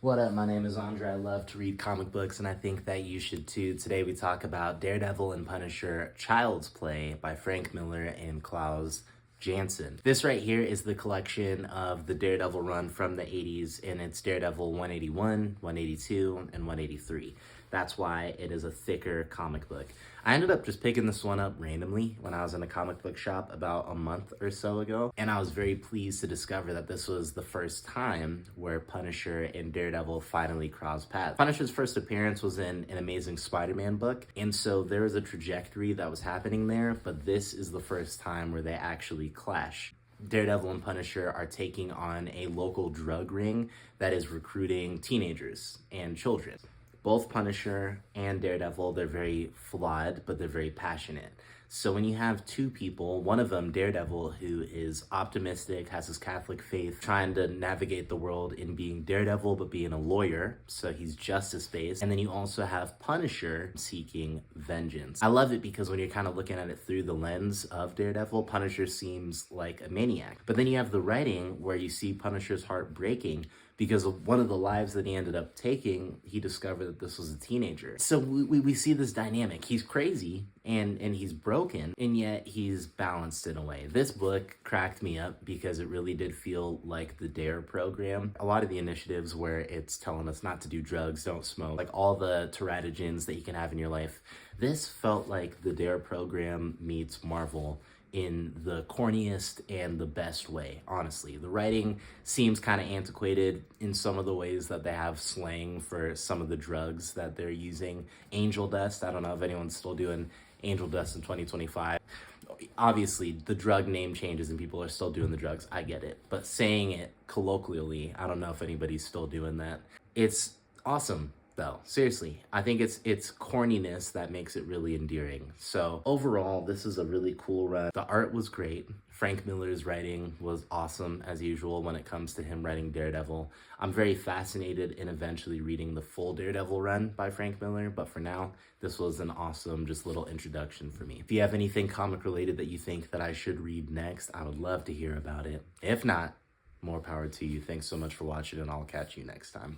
What up? My name is Andre. I love to read comic books, and I think that you should too. Today we talk about Daredevil and Punisher Child's Play by Frank Miller and Klaus Janson. This right here is the collection of the Daredevil run from the 80s, and it's Daredevil 181, 182, and 183. That's why it is a thicker comic book. I ended up just picking this one up randomly when I was in a comic book shop about a month or so ago, and I was very pleased to discover that this was the first time where Punisher and Daredevil finally crossed paths. Punisher's first appearance was in an Amazing Spider-Man book, and so there was a trajectory that was happening there, but this is the first time where they actually clash. Daredevil and Punisher are taking on a local drug ring that is recruiting teenagers and children. Both Punisher and Daredevil, they're very flawed, but they're very passionate. So when you have two people, one of them, Daredevil, who is optimistic, has his Catholic faith, trying to navigate the world in being Daredevil, but being a lawyer, so he's justice-based. And then you also have Punisher seeking vengeance. I love it because when you're kind of looking at it through the lens of Daredevil, Punisher seems like a maniac. But then you have the writing where you see Punisher's heart breaking because of one of the lives that he ended up taking. He discovered that this was a teenager. So we see this dynamic. He's crazy and he's broken, and yet he's balanced in a way. This book cracked me up because it really did feel like the DARE program. A lot of the initiatives where it's telling us not to do drugs, don't smoke, like all the teratogens that you can have in your life. This felt like the DARE program meets Marvel in the corniest and the best way, honestly. The writing seems kind of antiquated in some of the ways that they have slang for some of the drugs that they're using. Angel dust, I don't know if anyone's still doing angel dust in 2025. Obviously, the drug name changes and people are still doing the drugs, I get it. But saying it colloquially, I don't know if anybody's still doing that. It's awesome, though. Seriously, I think it's corniness that makes it really endearing. So overall, this is a really cool run. The art was great. Frank Miller's writing was awesome as usual when it comes to him writing Daredevil. I'm very fascinated in eventually reading the full Daredevil run by Frank Miller, but for now, this was an awesome just little introduction for me. If you have anything comic related that you think that I should read next, I would love to hear about it. If not, more power to you. Thanks so much for watching, and I'll catch you next time.